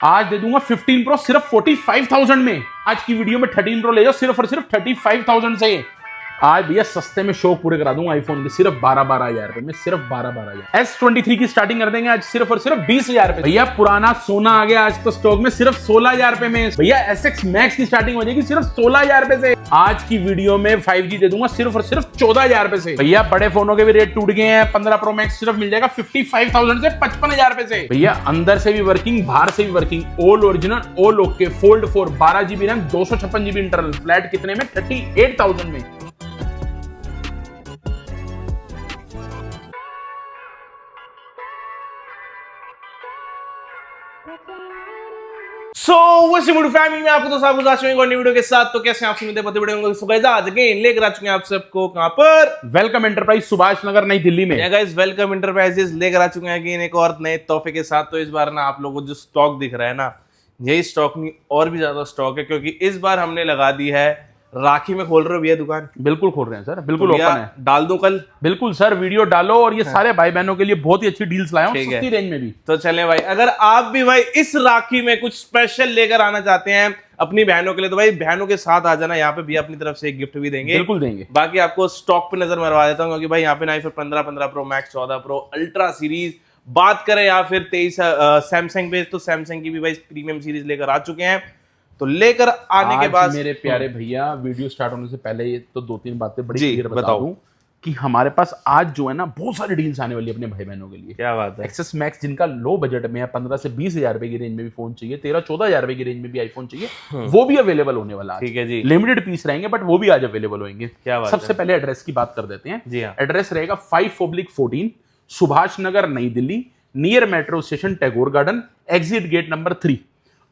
आज दे दूंगा 15 प्रो सिर्फ 45,000 में। आज की वीडियो में 13 प्रो ले जाओ सिर्फ और सिर्फ 35,000 से। आज भैया सस्ते में शौक पूरे करा दूंगा आईफोन के सिर्फ 12,000 रुपए में, सिर्फ 12,000। S23 की स्टार्टिंग कर देंगे आज सिर्फ और सिर्फ 20,000 रुपए। भैया पुराना सोना आ गया आज तो स्टॉक में सिर्फ 16,000 रुपए में। भैया SX Max की स्टार्टिंग हो जाएगी सिर्फ 16,000 रुपए से। आज की वीडियो में 5G दे दूंगा सिर्फ और सिर्फ 14,000 रुपए से। भैया बड़े फोनों के भी रेट टूट गए हैं। 15 Pro Max सिर्फ मिल जाएगा 55,000 से 55,000 रुपए से। भैया अंदर से भी वर्किंग बाहर से भी working, all original all okay, fold 4 12GB RAM 256GB internal, flat कितने में 38,000 में। फैमिली में आपको तो सब कुछ नई वीडियो के साथ। तो कैसे आप सुनते पते बड़े होंगे। सो गाइस आज अगेन लेकर आ चुके हैं आप सबको कहां पर, वेलकम एंटरप्राइज सुभाष नगर नई दिल्ली में। गाइस वेलकम एंटरप्राइजेस लेकर आ चुके हैं अगेन एक और नए तोहफे के साथ। तो इस बार ना आप लोगों को जो स्टॉक दिख रहा है ना, यही स्टॉक नहीं और भी ज्यादा स्टॉक है, क्योंकि इस बार हमने लगा दी है राखी में। खोल रहे हो भैया दुकान? बिल्कुल खोल रहे हैं सर, बिल्कुल तो ओपन है। डाल दूं कल? बिल्कुल सर, वीडियो डालो। और ये सारे भाई बहनों के लिए बहुत ही अच्छी डील्स लाया हूं सस्ती रेंज में भी। तो चलें भाई, अगर आप भी भाई इस राखी में कुछ स्पेशल लेकर आना चाहते हैं अपनी बहनों के लिए, तो भाई बहनों के साथ आ जाना। यहाँ पे भी अपनी तरफ से एक गिफ्ट भी देंगे, बिल्कुल देंगे। बाकी आपको स्टॉक पे नजर मरवा देता हूँ, क्योंकि भाई यहाँ पे ना iPhone 15, 15 Pro Max, 14 Pro ultra series बात करें, या फिर 23 सैमसंग पे, तो सैमसंग की भी भाई प्रीमियम सीरीज लेकर आ चुके हैं। तो लेकर आने के बाद मेरे प्यारे भैया, वीडियो स्टार्ट होने से पहले ये तो 2-3 बातें बड़ी जी क्लियर बता दूं कि हमारे पास आज जो है ना बहुत सारी डील्स आने वाली है अपने भाई बहनों के लिए। क्या बात है। एक्सेस मैक्स जिनका लो बजट में है, 15 से 20,000 रुपए की रेंज में भी फोन चाहिए, 13-14,000 रुपए की रेंज में भी आईफोन चाहिए, वो भी अवेलेबल होने वाला है। ठीक है जी, लिमिटेड पीस रहेंगे बट वो भी आज अवेलेबल होंगे। क्या बात सबसे पहले एड्रेस की बात कर देते हैं। जी हाँ। एड्रेस रहेगा 5/14 Subhash Nagar Nai Delhi, near metro station Tagore garden, exit gate number 3।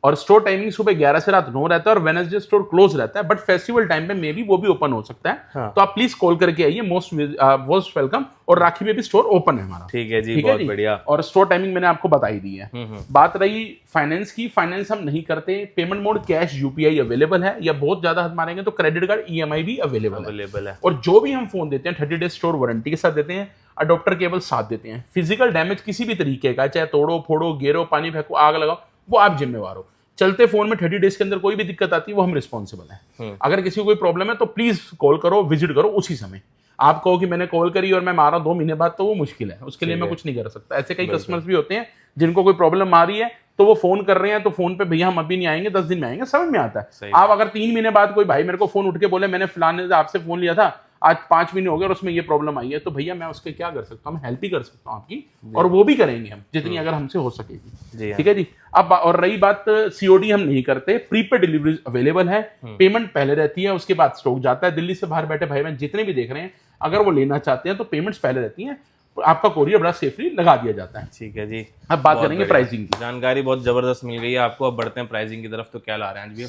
और स्टोर टाइमिंग सुबह 11 से रात 9 रहता है, और वेडनेसडे स्टोर क्लोज रहता है, बट फेस्टिवल टाइम पे मे बी वो भी ओपन हो सकता है। हाँ। तो आप प्लीज कॉल करके आइए, मोस्ट वेलकम। और राखी में भी स्टोर ओपन है हमारा। ठीक है जी, बहुत बढ़िया। और स्टोर टाइमिंग मैंने आपको बता ही दी है। बात रही फाइनेंस की, फाइनेंस हम नहीं करते। Payment mode cash UPI available है, या बहुत ज्यादा हद मारेंगे तो क्रेडिट कार्ड EMI भी अवेलेबल है। और जो भी हम फोन देते हैं 30 डेज स्टोर वारंटी के साथ देते हैं, अडोप्टर केबल साथ देते हैं। फिजिकल डैमेज किसी भी तरीके का, चाहे तोड़ो फोड़ो, गिरो, पानी फेंको, आग लगाओ, वो आप जिम्मेवार हो। चलते फोन में 30 डेज के अंदर कोई भी दिक्कत आती है वो हम रिस्पॉन्सिबल हैं। अगर किसी को कोई प्रॉब्लम है तो प्लीज कॉल करो, विजिट करो उसी समय। आप कहो कि मैंने कॉल करी और मैं मारा 2 महीने बाद, तो वो मुश्किल है, उसके लिए मैं कुछ नहीं कर सकता। ऐसे कई कस्टमर्स भी होते हैं जिनको कोई प्रॉब्लम आ रही है, तो वो फोन कर रहे हैं, तो फोन पे भैया हम अभी नहीं आएंगे, 10 दिन में आएंगे, समझ में आता है। आप अगर 3 महीने बाद कोई भाई मेरे को फोन उठ के बोले मैंने फलाने से आपसे फोन लिया था, आज 5 महीने हो गए और उसमें ये प्रॉब्लम आई है, तो भैया मैं उसके क्या कर सकता हूँ, मैं हेल्प ही कर सकता हूँ आपकी, और वो भी करेंगे हम जितनी अगर हमसे हो सकेगी। ठीक है जी। अब और रही बात COD हम नहीं करते, प्रीपेड डिलीवरी अवेलेबल है। पेमेंट पहले रहती है, उसके बाद स्टॉक जाता है। दिल्ली से बाहर बैठे भाई बहन जितने भी देख रहे हैं, अगर वो लेना चाहते हैं तो पेमेंट्स पहले रहती हैं, आपका कोरियर बड़ा सेफली लगा दिया जाता है। ठीक है जी। अब बात करेंगे प्राइसिंग की। जानकारी बहुत जबरदस्त मिल गई है आपको। अब बढ़ते हैं प्राइसिंग की तरफ। तो क्या ला रहे हैं आज भी,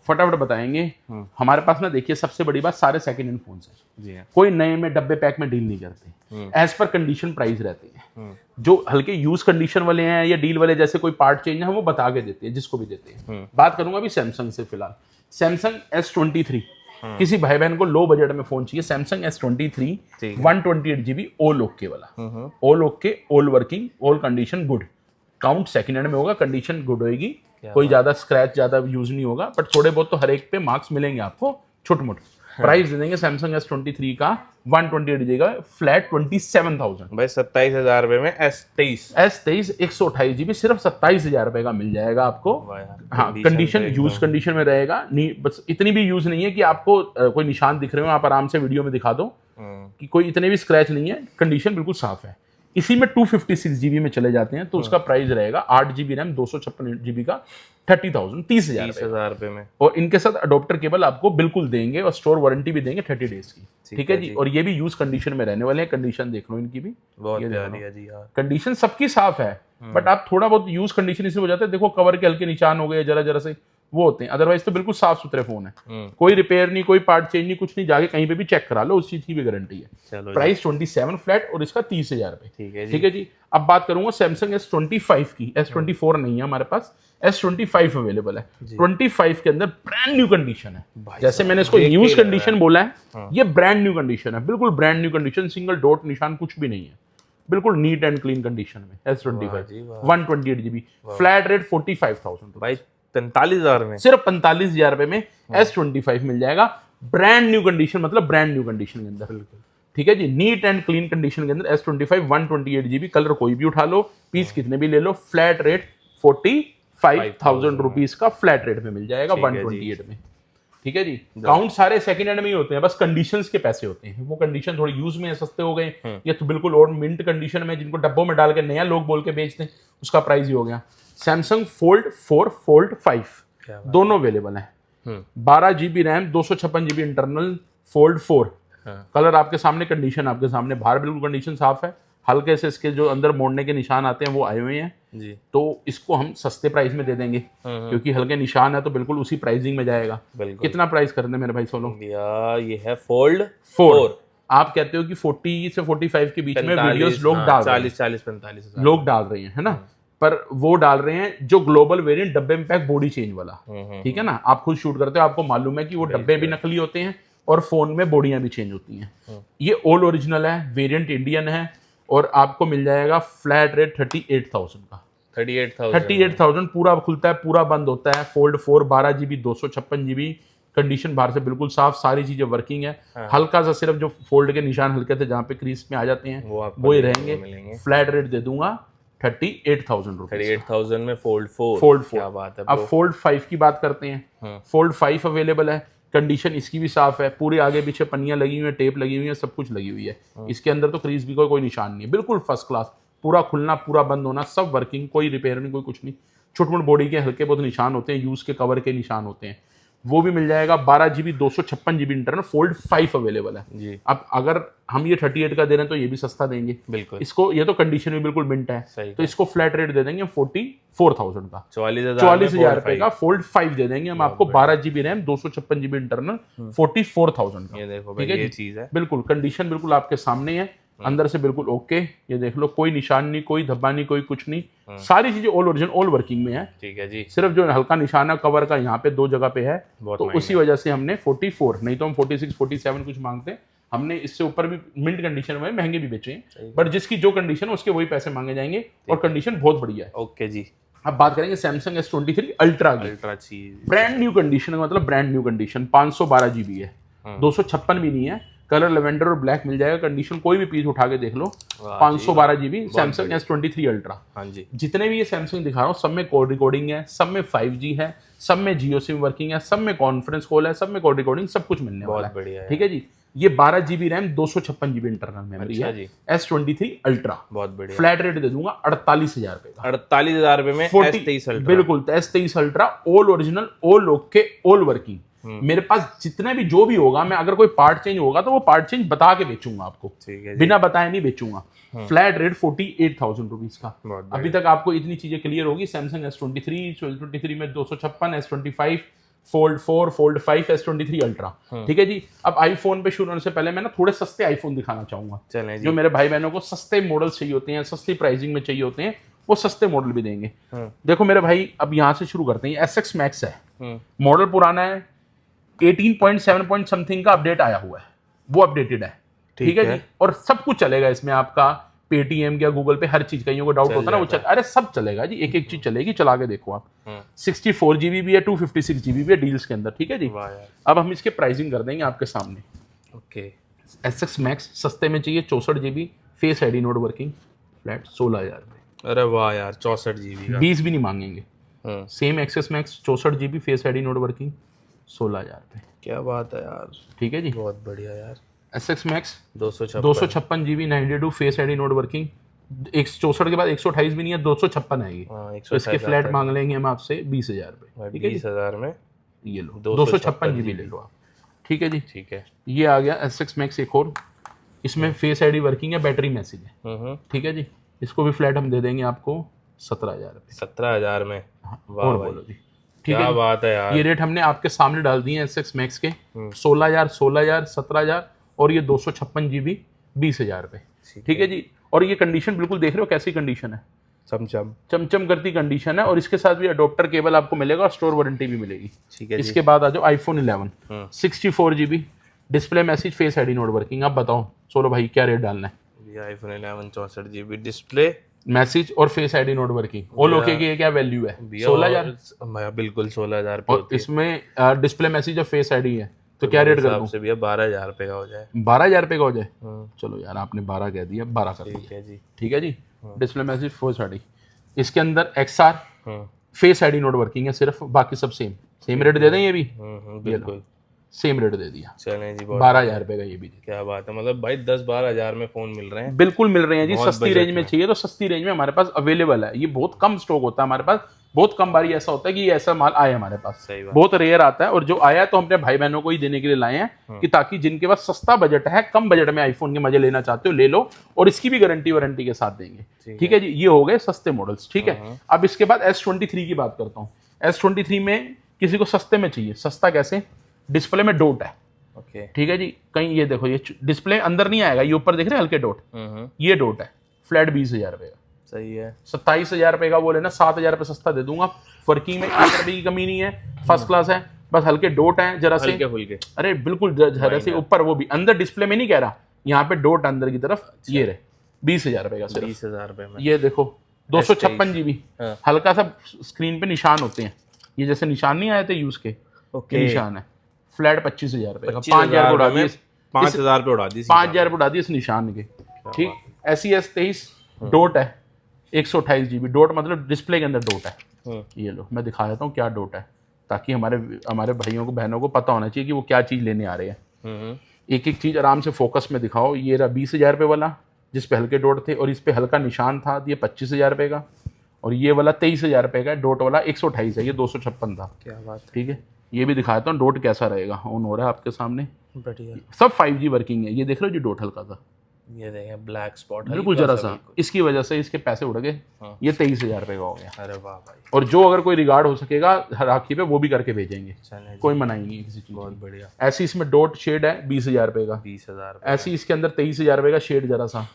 फटाफट बताएंगे। हमारे पास ना देखिए, सबसे बड़ी बात, सारे सेकंड हैंड फोन है जी। कोई नए में डब्बे पैक में डील नहीं करते, एज पर कंडीशन प्राइस रहते हैं। जो हल्के यूज कंडीशन वाले हैं या डील वाले, जैसे कोई पार्ट चेंज है, वो बता के देते हैं जिसको भी देते हैं। बात करूंगा अभी सैमसंग से। फिलहाल सैमसंग S23, किसी भाई बहन को लो बजट में फोन चाहिए, Samsung S23 128GB all okay वाला, all okay, all working, all condition good. Count second hand में होगा, कंडीशन गुड होगी, कोई ज्यादा स्क्रैच ज्यादा यूज नहीं होगा, बट थोड़े बहुत तो हर एक पे मार्क्स मिलेंगे आपको छोटे मोटे। प्राइस दे देंगे सैमसंग S23 का 128GB का फ्लैट 27,000 भाई, 27,000 रुपए में S23 128GB सिर्फ 27,000 रुपए का मिल जाएगा आपको। हाँ, कंडीशन यूज कंडीशन में रहेगा। नहीं, बस इतनी भी यूज नहीं है कि आपको कोई निशान दिख रहे हो, आप आराम से वीडियो में दिखा दो कि कोई इतने भी स्क्रैच नहीं है, कंडीशन बिल्कुल साफ है। इसी में 256GB में चले जाते हैं तो उसका प्राइस रहेगा 8GB रैम 256GB का 30,000 रुपए में। और इनके साथ अडोप्टर केबल आपको बिल्कुल देंगे, और स्टोर वारंटी भी देंगे 30 डेज की। ठीक है जी। और ये भी यूज कंडीशन में रहने वाले हैं। कंडीशन देख लो इनकी भी, बहुत प्यारी है जी यार। कंडीशन सबकी साफ है, बट आप थोड़ा बहुत यूज कंडीशन इसलिए हो जाता है, देखो कवर के हल्के निशान हो गए जरा जरा से, वो होते हैं। अदरवाइज तो बिल्कुल साफ सुथरे फोन है, कोई रिपेयर नहीं, कोई पार्ट चेंज नहीं, कुछ नहीं, जाके कहीं पे भी चेक करा लो, उस चीज की भी गारंटी है। प्राइस 27 फ्लैट और इसका 30,000 रुपए। ठीक है जी। अब बात करूंगा सैमसंग S25 की। S24 नहीं है हमारे पास, S25 अवेलेबल है। 25 के अंदर ब्रांड न्यू कंडीशन है। जैसे मैंने इसको यूज कंडीशन बोला है, ये ब्रांड न्यू कंडीशन है, बिल्कुल brand new condition, single dot निशान कुछ भी नहीं है। बिल्कुल नीट एंड क्लीन कंडीशन में S25 जी, वाह। 128 GB, फ्लैट रेट 45,000 भाई 45,000 में सिर्फ 45,000 रुपए में S25 मिल जाएगा, ब्रांड न्यू कंडीशन, मतलब ब्रांड न्यू कंडीशन के अंदर। ठीक है जी, नीट एंड क्लीन कंडीशन के अंदर S25 128 GB, कलर कोई भी उठा लो, पीस कितने भी ले लो, फ्लैट रेट 45,000 रुपीज का फ्लैट रेट में मिल जाएगा 128 में। ठीक है जी, काउंट सारे सेकंड हैंड में ही होते हैं, बस कंडीशंस के पैसे होते हैं, वो कंडीशन थोड़ी यूज में सस्ते हो गए, या तो बिल्कुल और मिंट कंडीशन में जिनको डब्बों में डाल के नया लोग बोल के बेचते हैं, उसका प्राइस ही हो गया। सैमसंग फोल्ड 4 फोल्ड 5 दोनों अवेलेबल हैं, 12 GB RAM, 256 GB internal, fold 4। Colour आपके सामने, कंडीशन आपके सामने, बाहर बिल्कुल कंडीशन साफ है, हल्के से इसके जो अंदर मोड़ने के निशान आते हैं वो आए हुए हैं जी। तो इसको हम सस्ते प्राइस में दे देंगे, क्योंकि हल्के निशान है तो बिल्कुल उसी प्राइसिंग में जाएगा। कितना प्राइस कर दें मेरे भाई सोलो? भैया ये है फोल्ड 4। आप कहते हो कि 40 से 45 के बीच में वीडियोस लोग डाल रहे हैं, 40-45 लोग डाल रहे हैं, है ना, पर वो डाल रहे हैं जो ग्लोबल वेरिएंट डब्बे में पैक बॉडी चेंज वाला। ठीक है ना, आप खुद शूट करते हो, आपको मालूम है कि वो डब्बे भी नकली होते हैं और फोन में बॉडियां भी चेंज होती हैं। ये ऑल ओरिजिनल है, वेरिएंट इंडियन है, और आपको मिल जाएगा फ्लैट रेट 38,000 का। 38,000 पूरा खुलता है, पूरा बंद होता है। फोल्ड 4 12 GB 256 GB, कंडीशन बाहर से बिल्कुल साफ, सारी चीजें वर्किंग है। हल्का सा सिर्फ जो फोल्ड के निशान हल्के से जहाँ पे क्रीज में आ जाते हैं वो ही रहेंगे। फ्लैट रेट दे दूंगा 38,000 रुपए। 38,000 में फोल्ड 4। क्या बात है। अब फोल्ड 5 की बात करते हैं। फोल्ड 5 अवेलेबल है, कंडीशन इसकी भी साफ है, पूरे आगे पीछे पन्नियां लगी हुई है, टेप लगी हुई है, सब कुछ लगी हुई है। इसके अंदर तो क्रीज भी कोई निशान नहीं है, बिल्कुल फर्स्ट क्लास, पूरा खुलना पूरा बंद होना सब वर्किंग, कोई रिपेयर नहीं, कोई कुछ नहीं। छोटे मोटे बॉडी के हल्के बहुत निशान होते हैं, यूज के कवर के निशान होते हैं, वो भी मिल जाएगा। 12 GB 256 GB internal, fold 5 available है जी। अब अगर हम ये 38 का दे रहे हैं तो ये भी सस्ता देंगे बिल्कुल इसको, ये तो कंडीशन भी बिल्कुल मिंट है, तो इसको फ्लैट रेट दे देंगे 44,000 का, 44,000 रुपए का फोल्ड 5 दे देंगे हम आपको। 12 GB रैम, 256 GB इंटरनल, 44,000 का। ये देखो भाई, ये चीज है बिल्कुल, कंडीशन बिल्कुल आपके सामने है, अंदर से बिल्कुल ओके। ये देख लो, कोई निशान नहीं, कोई धब्बा नहीं, कोई कुछ नहीं, सारी चीजें ऑल ओरिजिनल ऑल वर्किंग में है। ठीक है जी। सिर्फ जो हल्का निशान है कवर का यहाँ पे 2 जगह पे है, तो उसी वजह से हमने 44, नहीं तो हम 46 47 कुछ मांगते हैं। हमने इससे ऊपर भी मिंट कंडीशन में महंगे भी बेचे हैं, बट जिसकी जो कंडीशन है उसके वही पैसे मांगे जाएंगे, और कंडीशन बहुत बढ़िया है। ओके जी। अब बात करेंगे सैमसंग S23 अल्ट्रा की। ब्रांड न्यू कंडीशन, मतलब ब्रांड न्यू कंडीशन, 512 GB है, 256 भी नहीं है। कलर लेवेंडर और ब्लैक मिल जाएगा, कंडीशन कोई भी पीस उठा के देख लो। 512 GB सैमसंग S23 अल्ट्रा। हाँ जी। जितने भी ये सैमसंग दिखा रहा हूँ सब में कॉल रिकॉर्डिंग है, सब में 5G है, सब में जियो सिम वर्किंग है, सब में कॉन्फ्रेंस कॉल है, सब में कॉल रिकॉर्डिंग, सब कुछ मिलने वाला है। बढ़िया है। ठीक है जी। ये 12 GB RAM, 256 GB internal memory है, S23 अल्ट्रा। बहुत बढ़िया। फ्लैट रेट दे दूंगा 48,000 रुपए का। 48,000 रुपए में S23 अल्ट्रा। बिल्कुल, S23 ultra, all original, all okay, all working. मेरे पास जितने भी जो भी होगा, मैं अगर कोई पार्ट चेंज होगा तो वो पार्ट चेंज बता के बेचूंगा आपको, बिना बताए नहीं बेचूंगा। फ्लैट रेट 48,000 रुपीज का। अभी तक आपको इतनी चीजें क्लियर होगी। सैमसंग S23 में 256, S25 fold 4 fold 5 S23 ultra. ठीक है जी। अब आईफोन पे शुरू होने से पहले मैं ना थोड़े सस्ते आईफोन दिखाना चाहूंगा, जो मेरे भाई बहनों को सस्ते मॉडल चाहिए होते हैं, सस्ती प्राइसिंग में चाहिए होते हैं, वो सस्ते मॉडल भी देंगे। देखो मेरे भाई, अब यहाँ से शुरू करते हैं। SX Max है, मॉडल पुराना है, 18.7 पॉइंट समथिंग का अपडेट आया हुआ है, वो अपडेटेड है। ठीक है जी। और सब कुछ चलेगा इसमें, आपका पेटीएम या गूगल पे हर चीज, कईयों को डाउट होता है ना, वो अरे सब चलेगा जी, एक एक चीज चलेगी, चला के देखो आप। 64 GB भी है, 256 GB भी है डील्स के अंदर। ठीक है जी। अब हम इसके प्राइसिंग कर देंगे आपके सामने। ओके। SX Max सस्ते में चाहिए, 64 GB, face ID not working, flat 16,000 रुपए। अरे वाह यार, 64 GB, 20 भी नहीं मांगेंगे। Same XS Max 64 GB, face ID not working, 16,000 रुपए। क्या बात है यार। ठीक है जी, बहुत बढ़िया यार। SX Max 256 GB 92 face ID not working, 64 के बाद 128 भी नहीं है, 256 आएगी। तो इसके फ्लैट मांग लेंगे हम आपसे 20,000 रुपए। 20,000 में ये लो, 256 GB ले लो आप। ठीक है जी। ठीक है। ये आ गया SX Max एक और, इसमें फेस आईडी वर्किंग है, बैटरी मैसेज है। ठीक है जी। इसको भी फ्लैट हम दे देंगे आपको 17,000 रुपए। 17,000 में। और बोलो जी। ठीक है, बात है यार। ये रेट हमने आपके सामने डाल दिए हैं SX Max के, 16,000, 16,000, 17,000, और ये 256 GB 20,000 रुपए। ठीक है जी। और ये कंडीशन बिल्कुल देख रहे हो कैसी कंडीशन है, चमचम करती कंडीशन है। और इसके साथ भी अडोप्टर केबल आपको मिलेगा और स्टोर वारंटी भी मिलेगी। ठीक है। इसके बाद आ जाओ iPhone 11, 64 GB display message, face ID not working. आप बताओ सोलो भाई क्या रेट डालना है? बढ़िया आईफोन 11 64GB डिस्प्ले, मैसेज और फेस आईडी नोट वर्किंग। ओल ओके की क्या वैल्यू है? 16,000। बिल्कुल 16,000 पे और इसमें डिस्प्ले मैसेज और फेस आईडी है तो क्या रेट कर दूं? से भैया 12,000 रुपये का हो जाए। 12,000 रुपये का हो जाए? चलो यार आपने 12 कह दिया, 12 कर ठीक है जी। ठीक है जी। डिस्प्ले मैसेज फेस आईडी, इसके अंदर XR face ID not working है सिर्फ, बाकी सब सेम रेट दे दें। ये भी बिल्कुल सेम रेट दे दिया। चलें जी, 12,000 रुपये का ये भी। क्या बात है, मतलब भाई 10-12 हज़ार में फोन मिल रहे हैं। बिल्कुल मिल रहे हैं जी। सस्ती रेंज में चाहिए तो सस्ती रेंज में हमारे पास अवेलेबल है। ये बहुत कम स्टॉक होता है हमारे पास, बहुत कम बारी ऐसा होता है कि ये ऐसा माल आए हमारे पास, सही बात। बहुत रेयर आता है। और जो आया तो हमने भाई बहनों को ही देने के लिए लाए हैं कि ताकि जिनके पास सस्ता बजट है, कम बजट में आईफोन के मजे लेना चाहते हो ले लो, और इसकी भी गारंटी वारंटी के साथ देंगे। ठीक है जी, ये हो गए सस्ते मॉडल्स। ठीक है, अब इसके बाद S23 की बात करता हूँ। S23 में किसी को सस्ते में चाहिए, सस्ता कैसे? डिस्प्ले में डॉट है। ओके ठीक है जी, कहीं ये देखो, ये डिस्प्ले अंदर नहीं आएगा, ये ऊपर देख रहे हैं हल्के डॉट, ये डॉट है। फ्लैट 20,000 रुपये का, सही है। 27,000 रुपये का वो लेना, 7,000 रुपये सस्ता दे दूंगा। वर्किंग में 1 रुपये की कमी नहीं है, फर्स्ट क्लास है, बस हल्के डॉट हैं जरा से, फुल्के। अरे बिल्कुल जरा से ऊपर, वो भी अंदर डिस्प्ले में नहीं कह रहा, यहाँ पे डॉट अंदर की तरफ। ये रहे 20,000 रुपये का सिर्फ। 20,000 रुपये में ये देखो 256 GB, हल्का सा स्क्रीन पे निशान होते हैं, ये जैसे निशान नहीं आए थे यूज के, ये निशान है। फ्लैट 25,000 रुपये का, 5,000 उड़ा दिए, 5,000 रुपये उड़ा दी, 5,000 रुपये उड़ा दिए इस निशान के। ठीक, SES 23 डॉट है, 128 GB डॉट, मतलब डिस्प्ले के अंदर डॉट है। ये लो मैं दिखा देता हूँ क्या डॉट है, ताकि हमारे भाइयों को बहनों को पता होना चाहिए कि वो क्या चीज़ लेने आ रहे हैं। एक एक चीज़ आराम से फोकस में दिखाओ। ये रहा 20,000 रुपये वाला जिस पे हल्के डॉट थे और इस पे हल्का निशान था, ये 25,000 रुपये का, और ये वाला 23,000 रुपये का डॉट वाला 128 है, ये 256 था। क्या बात। ठीक है, ये भी दिखाता हूँ डॉट कैसा रहेगा। ऑन हो रहा है आपके सामने, बढ़िया। सब 5G वर्किंग है। ये देख रहे हो जी डॉट हल्का सा, ये देखें ब्लैक स्पॉट बिल्कुल जरा सा, इसकी वजह से इसके पैसे उड़ गए। ये 23,000 रुपये का हो गया। अरे वाह भाई। और जो अगर कोई रिगार्ड हो सकेगा राखी पे वो भी करके भेजेंगे, कोई मनाही नहीं है किसी चीज़। बहुत बढ़िया। ऐसी इसमें डॉट शेड है 20,000 रुपये का, 20,000। ऐसी इसके अंदर 23,000 रुपये का शेड जरा सा,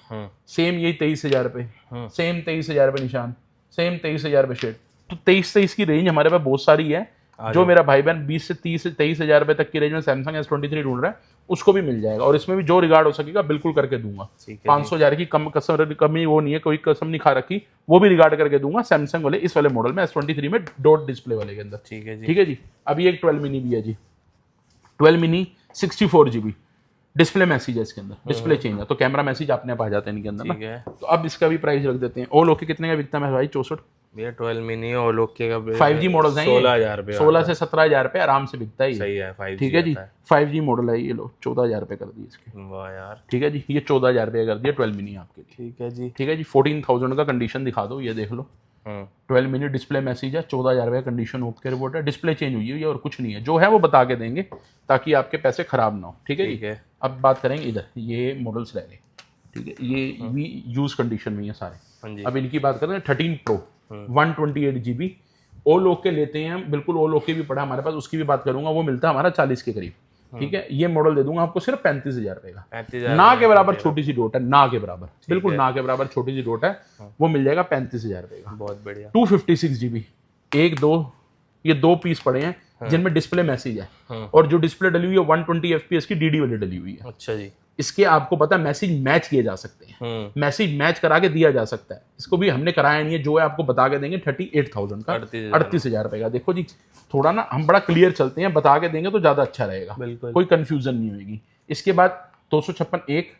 सेम यही 23,000 रुपये, सेम 23,000 रुपये निशान, सेम 23,000 रुपये शेड। तो 23 की रेंज हमारे पास बहुत सारी है। जो मेरा भाई बहन 20 से 30 से 23,000 रुपये तक की रेंज में सैमसंग S23 ढूंढ रहा है, उसको भी मिल जाएगा। और इसमें भी जो रिगार्ड हो सकेगा बिल्कुल करके दूंगा। 500,000 की कमी वो नहीं है, कोई कसम नहीं खा रखी, वो भी रिगार्ड करके दूंगा सैमसंग वाले इस वाले मॉडल में S23 में डॉट डिस्प्ले वाले के अंदर। ठीक है जी। ठीक है जी। अब ये एक 12 मिनी भी है जी, 12 मिनी 64 GB डिस्प्ले मैसेज है इसके अंदर, डिस्प्ले चेंज है तो कैमरा मैसेज अपने आप आ जाते हैं इनके अंदर ना। तो अब इसका भी प्राइस रख देते हैं। ऑल ओके कितने का बिकता है भाई? 64 भैया 12 मिनी और ओके का 5G मॉडल्स हैं, 16,000 रुपये, 16 से 17,000 रुपये आराम से बिकता है। सही है 5G। ठीक है जी, 5G मॉडल है। ये लो 14,000 रुपये कर दिए इसके। वाह यार। ठीक है जी, ये 14,000 रुपये कर दिया 12 मिनी आपके लिए। ठीक है जी। ठीक है जी, 14,000 का कंडीशन दिखा दो, ये देख लो। 12 मिनी डिस्प्ले मैसेज है, 14,000 रुपये कंडीशन ओके रिपोर्ट है, डिस्प्ले चेंज हुई है और कुछ नहीं है, जो है वो बता के देंगे ताकि आपके पैसे खराब ना हो। ठीक है जी। अब बात करेंगे इधर, ये मॉडल्स रह गए। ठीक है, ये भी यूज कंडीशन में है सारे। अब इनकी बात करें 13 Pro 128 GB ऑल ओके लेते हैं, बिल्कुल ऑल ओके भी पड़ा हमारे पास, उसकी भी बात करूंगा, वो मिलता है हमारा 40 के करीब। ठीक है, ये मॉडल दे दूंगा आपको सिर्फ 35,000 रुपये का, 35,000 ना के बराबर छोटी सी डॉट है, ना के बराबर, बिल्कुल ना के बराबर छोटी सी डॉट है, वो मिल जाएगा 35,000 रुपये का। बहुत बढ़िया। 256 GB, एक दो, ये 2 पीस पड़े हैं जिनमें डिस्प्ले मैसेज है, और जो डिस्प्ले डली हुई है 120 FPS की DD वाली डली हुई है। अच्छा जी। इसके आपको पता है मैसेज मैच किए जा सकते हैं, मैसेज मैच करा के दिया जा सकता है। इसको भी हमने कराया नहीं है, जो है आपको बता के देंगे 38,000 का, 38,000 रुपये का। देखो जी, थोड़ा ना हम बड़ा क्लियर चलते हैं, बता के देंगे तो ज़्यादा अच्छा रहेगा, कोई कंफ्यूजन नहीं होगी। इसके बाद 256 एक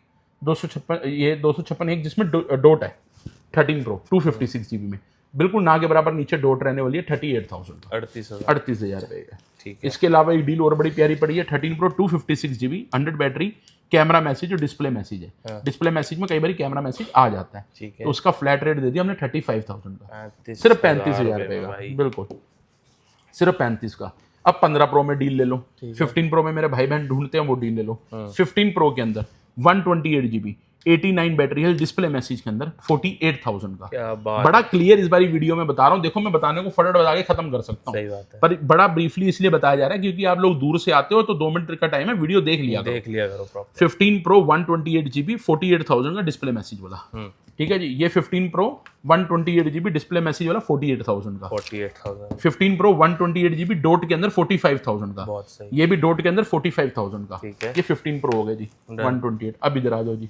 जिसमें डॉट है 13 Pro 256 GB में, बिल्कुल ना के बराबर नीचे डॉट रहने वाली है 38,000 का, 38,000 रुपये का। ठीक है। इसके अलावा एक डील और बड़ी प्यारी पड़ी है 13 Pro 256 GB 100 battery, camera message और डिस्प्ले मैसेज है। डिस्प्ले मैसेज में कई बार कैमरा मैसेज आ जाता है, तो उसका फ्लैट रेट दे दिया हमने 35,000 का, सिर्फ 35,000 रुपये का, बिल्कुल सिर्फ 35 का। अब 15 Pro में डील ले लो, 15 Pro में मेरे भाई बहन ढूंढते हैं वो डील ले लो। 15 Pro के अंदर 128 GB 89 बैटरी है, डिस्प्ले मैसेज के अंदर 48,000 का। क्या बात। बड़ा क्लियर इस बारी वीडियो में बता रहा हूँ, देखो मैं बताने को फटाफट बता के खत्म कर सकता हूँ, पर बड़ा ब्रीफली इसलिए बताया जा रहा है क्योंकि आप लोग दूर से आते हो तो 2 मिनट का टाइम है, वीडियो देख लिया करो। 15 Pro 128 GB 48,000 का डिस्प्ले मैसेज वाला। ठीक है जी, ये 15 Pro 128 GB डिस्प्ले मैसेज वाला 48,000 का। 15 Pro 128 GB डॉट के अंदर 45,000 का। बहुत सही। ये भी डॉट के अंदर 45,000 का। ये 15 Pro हो गए जी 128। अब इधर आ जाओ जी,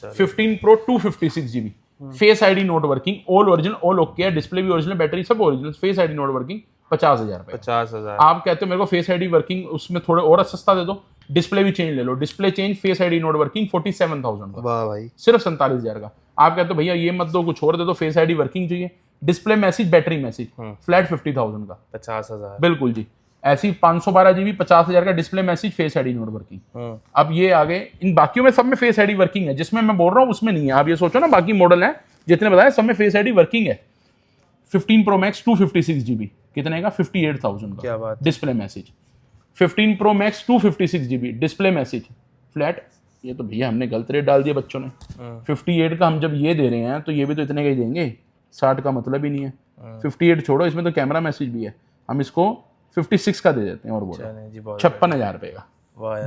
अच्छा 15 pro 256 GB, face ID not working, all original, all okay है, डिस्प्ले भी ओरिजिनल, बैटरी सब original, face ID not working, 50,000 रुपए। 50,000। आप कहते हो मेरे को फेस आईडी वर्किंग उसमें थोड़ा और सस्ता दे दो, डिस्प्ले भी चेंज ले लो, display change face ID not working 47,000 का, वाह भाई, सिर्फ 47,000 का। आप कहते हो भैया ये मत दो, कुछ और दे दो, फेस आईडी वर्किंग चाहिए, display message, battery message, flat 50,000 का, 50,000। बिल्कुल जी। ऐसी 512 GB 50,000 का display message, face ID not working. अब ये आगे इन बाकियों में सब में फेस आईडी वर्किंग है, जिसमें मैं बोल रहा हूँ उसमें नहीं है। आप ये सोचो ना बाकी मॉडल है जितने बताए सब में फेस आईडी वर्किंग है। 15 प्रो मैक्स 256 GB कितने का, 58,000 का, क्या बात, display message. 15 pro max 256 GB display message flat, ये तो भैया हमने गलत रेट डाल दिया बच्चों ने। 58 का हम जब ये दे रहे हैं तो ये भी तो इतने का ही देंगे, 60 का मतलब ही नहीं है। 58 छोड़ो, इसमें तो कैमरा मैसेज भी है, हम इसको 56 का दे देते हैं और बोलो 56,000 रुपए का,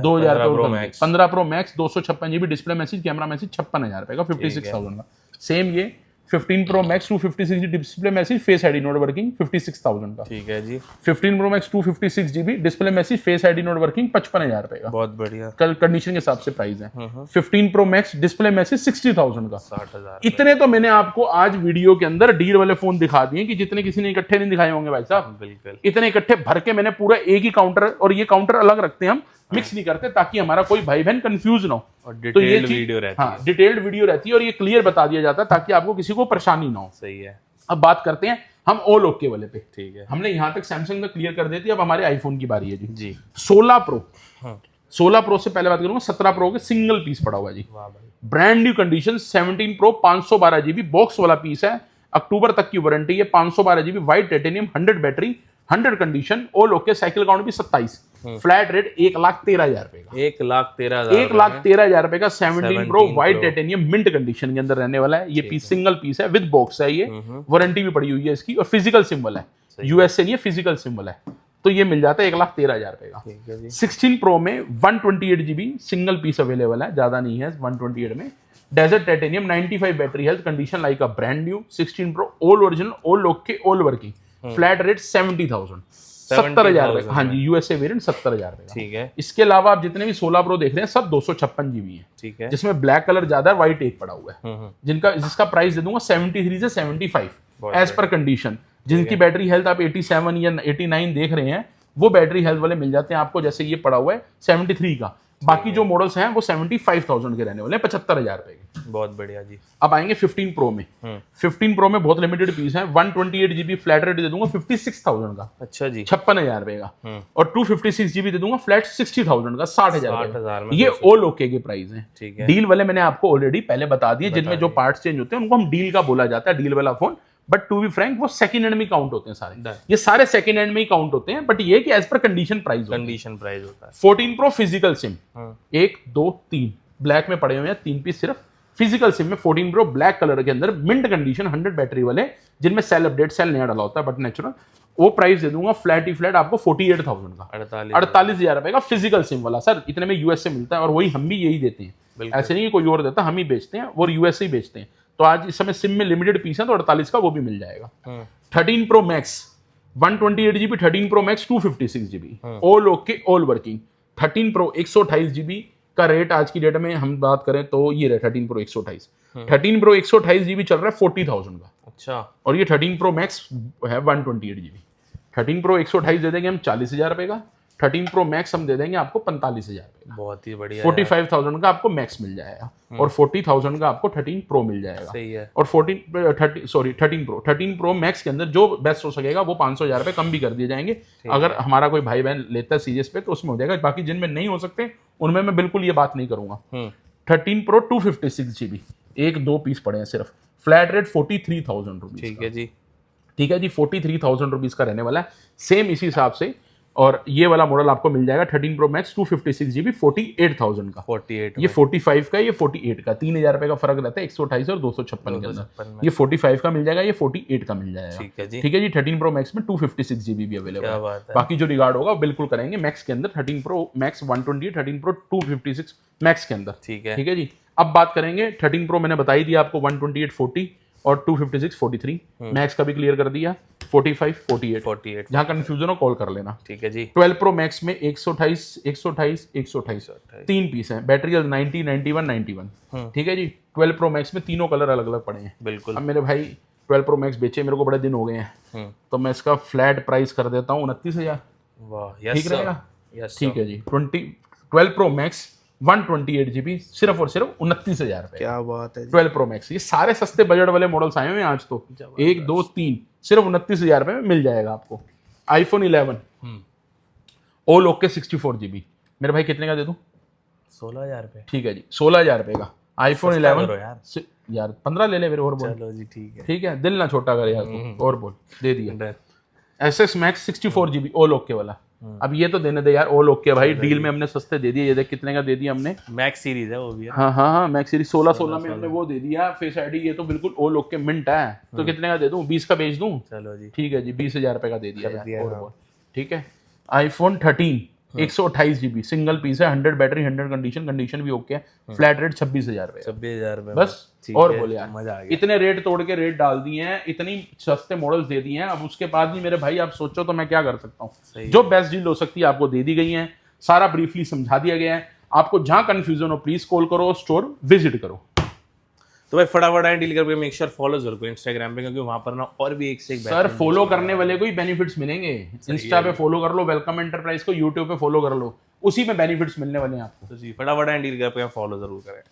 2,000 रुपये। 15 pro max 256 GB display message camera message 56,000 रुपए का, 56,000 का। सेम ये 15 pro max 256 GB display message face ID not working 56,000 का, ठीक है जी। 15 pro max 256 GB display message face ID not working 55,000 रुपए का, बहुत बढ़िया, कल कंडीशन के हिसाब से प्राइस है। 15 प्रो मैक्स डिस्प्ले मैसेज 60,000 का, 60,000। इतने तो मैंने आपको आज वीडियो के अंदर डील वाले फोन दिखा दिए कि जितने किसी ने इकट्ठे नहीं दिखाए होंगे भाई साहब। बिल्कुल, इतने इकट्ठे भर के मैंने पूरा एक ही काउंटर, और ये काउंटर अलग रखते हैं हम, मिक्स नहीं करते ताकि हमारा कोई भाई बहन कंफ्यूज ना हो। और तो ये डिटेल्ड वीडियो रहती है। हाँ, डिटेल्ड वीडियो रहती है और ये क्लियर बता दिया जाता है ताकि आपको किसी को परेशानी ना हो। सही है। अब बात करते हैं हम ऑल ओके वाले पे। ठीक है, हमने यहाँ तक सैमसंग का क्लियर कर देती है, अब हमारे आईफोन की बारी है जी। जी 16 प्रो, 16 प्रो से पहले बात करूंगा, 17 प्रो के सिंगल पीस पड़ा हुआ है जी, वाह भाई, brand new condition. 17 pro 512 GB box वाला पीस है, अक्टूबर तक की वारंटी है। 512 GB white titanium, 100 battery, 100 condition, all okay, cycle count भी 27, फ्लैट रेट 1,13,000 रुपए का, 1,13,000, 1,13,000 रुपए का 17 pro white titanium mint condition के अंदर रहने वाला है। ये पीस सिंगल पीस है, विद बॉक्स है, ये वारंटी भी पड़ी हुई है इसकी, और फिजिकल सिंबल है, यूएसए नहीं है, फिजिकल सिंबल है। तो ये मिल जाता है 1,13,000 रुपए का। ठीक है जी। 16 प्रो में 128 GB सिंगल पीस अवेलेबल है, ज्यादा नहीं है 128 में। Desert titanium, 95 battery health, condition like a brand new. 16 pro all original, all okay, all working, flat rate 70,000, 70,000 रुपए। हाँ जी, यूएसए वेरिएंट 70,000 रुपए। ठीक है। इसके अलावा आप जितने भी 16 प्रो देख रहे हैं सब 256 GB है, ठीक है, जिसमें ब्लैक कलर ज्यादा है, व्हाइट एक पड़ा हुआ है, जिसका प्राइस दे दूंगा 73 से 75 एज पर कंडीशन। जिनकी बैटरी हेल्थ आप 87 या 89 देख रहे हैं, वो बैटरी हेल्थ वाले मिल जाते हैं आपको, जैसे ये पड़ा हुआ है 73 का। बाकी जो मॉडल्स हैं वो 75,000 के रहने वाले हैं, 75,000 रुपए के। बहुत बढ़िया जी। अब आएंगे 15 प्रो में। 15 प्रो में बहुत लिमिटेड पीस है, 128 GB फ्लैट रेट दे दूंगा 56,000 का, अच्छा जी, 56,000 रुपए का, और 256 GB दे दूंगा फ्लैट 60,000 का, 60,000 60,000 में। ये ऑल ओके के प्राइस हैं। ठीक है। डील वाले मैंने आपको ऑलरेडी पहले बता दिए, जिनमें जो पार्ट्स चेंज होते हैं उनको हम डील का बोला जाता है, डील वाला फोन। बट टू बी फ्रैंक वो सेकंड हैंड में काउंट होते हैं सारे, ये सारे सेकंड हैंड में ही काउंट होते हैं, बट ये कि as per condition price, condition price होता है। 14 प्रो फिजिकल सिम, 1 2 3 ब्लैक में पड़े हुए हैं, 3 पीस सिर्फ फिजिकल सिम में। 14 प्रो ब्लैक कलर के अंदर मिंट कंडीशन, 100 बैटरी वाले, जिनमें सेल अपडेट, सेल नया डाला होता है बट नेचुरल। वो प्राइस दे दूंगा फ्लैट ही फ्लैट आपको 48,000 का, 48,000 रुपए का फिजिकल सिम वाला। सर इतने में यूएस से मिलता है, और वही हम भी यही देते हैं, ऐसे नहीं कि कोई और देता, हम ही बेचते हैं और यूएस से ही बेचते हैं। तो आज इस समय सिम में लिमिटेड पीस है, तो 48 का वो भी मिल जाएगा। 13 pro max 128 GB, 13 pro max 256 GB, all okay, all working. 13 pro 128 GB का रेट आज की डेट में हम बात करें तो ये रहे 13 प्रो 128, 13 प्रो 128 GB चल रहा है 40,000 का। अच्छा। और ये 13 प्रो मैक्स है 128 GB। 13 प्रो 128 दे देंगे हम 40,000 रुपए का, 13 प्रो मैक्स हम दे देंगे आपको 45,000 रुपए का। बहुत ही बढ़िया। 45,000 का आपको मैक्स मिल जाएगा, और 40,000 का आपको 13 प्रो मिल जाएगा। सही है। और 13 प्रो मैक्स के अंदर जो बेस्ट हो सकेगा वो 500,000 रुपए कम भी कर दिए जाएंगे, अगर हमारा कोई भाई बहन लेता है सीरीज पे तो उसमें हो जाएगा। बाकी जिनमें नहीं हो सकते उनमें मैं बिल्कुल ये बात नहीं करूंगा। 13 प्रो 256 GB, 1-2 पीस पड़े हैं सिर्फ, फ्लैट रेट 43,000 रुपीज। ठीक है जी, ठीक है जी, 43,000 रुपीज का रहने वाला है, सेम इसी हिसाब से। और ये वाला मॉडल आपको मिल जाएगा 13 प्रो मैक्स 256 GB 48,000 का। 48, ये 45 का, ये 48 का, 3,000 रुपए का फर्क रहता है 128 और 256 के अंदर। ये 45 का मिल जाएगा, ये 48 का मिल जाएगा। ठीक है जी, ठीक है जी। 13 प्रो मैक्स में 256 GB भी अवेलेबल है। बाकी जो रिगार्ड होगा बिल्कुल करेंगे मैक्स के अंदर, 13 प्रो मैक्स 128, 13 प्रो 256 मैक्स के अंदर। ठीक है, ठीक है जी। अब बात करेंगे 13 प्रो, मैंने बताई दिया आपको 128 40 और 256 43, मैक्स का भी क्लियर कर दिया, 45 48। जहां कंफ्यूजन हो कॉल कर लेना। ठीक है जी। 12 प्रो मैक्स में 128 128 128 3 पीस है, बैटरी 90 91 91। ठीक है जी। 12 प्रो मैक्स में तीनों कलर अलग अलग पड़े हैं। बिल्कुल। अब मेरे भाई 12 प्रो मैक्स बेचे मेरे को बड़े दिन हो गए हैं, तो मैं इसका फ्लैट प्राइस कर देता हूँ 29,000। वाह, ठीक रहेगा? ठीक है जी। 12 प्रो मैक्स 128 GB सिर्फ और सिर्फ 29,000 रुपये। क्या बात है। 12 प्रो मैक्स, ये सारे सस्ते बजट वाले मॉडल्स आए हुए हैं आज तो, 1 2 3 सिर्फ 29,000 रुपये में मिल जाएगा आपको। iPhone 11 ऑल ओके 64 GB मेरे भाई कितने का दे दूं? 16,000 रुपये। ठीक है जी, 16,000 रुपये का iPhone 11 यार। यार 15 ले ले मेरे, और बोल। चलो जी, ठीक है। ठीक है, दिल ना छोटा करे यार तू, और बोल। दे दिया। SS Max 64 GB all okay वाला। अब ये तो देने दे यार, ऑल ओके भाई, डील में हमने सस्ते दे दिए। ये देख कितने का दे दिया हमने, मैक्स सीरीज है वो भी। हाँ हाँ हाँ, मैक्स सीरीज 16 में हमने वो दे दिया। फेस आईडी ये तो बिल्कुल ऑल ओके मिंट है। तो कितने का दे दूं? 20 का बेच दूं? चलो जी, ठीक है जी, 20,000 रुपये का दे दिया यार, और बोल। ठीक है। iPhone 13 128 GB सिंगल पीस है, 100 बैटरी, 100 कंडीशन भी ओके है। फ्लैट रेट 26,000 रुपये। 26,000 रुपये बस, और बोल यार, मजा आ गया। इतने रेट तोड़ के रेट डाल दिए हैं, इतनी सस्ते मॉडल्स दे दिए हैं। अब उसके बाद भी मेरे भाई आप सोचो तो मैं क्या कर सकता हूँ। जो बेस्ट डील हो सकती है आपको दे दी गई है, सारा ब्रीफली समझा दिया गया है। आपको जहां कंफ्यूजन हो प्लीज कॉल करो, स्टोर विजिट करो। तो भाई फटाफट आए डील करके, मेक श्योर फॉलो जरूर करो इंस्टाग्राम पे, क्योंकि वहां पर ना और भी एक से एक सर फॉलो करने वाले को ही बेनिफिट्स मिलेंगे। इंस्टा पे फॉलो कर लो वेलकम एंटरप्राइज को, यूट्यूब पे फॉलो कर लो, उसी में बेनिफिट्स मिलने वाले हैं आपको। तो जी फटाफट आए डील करके फॉलो जरूर करें।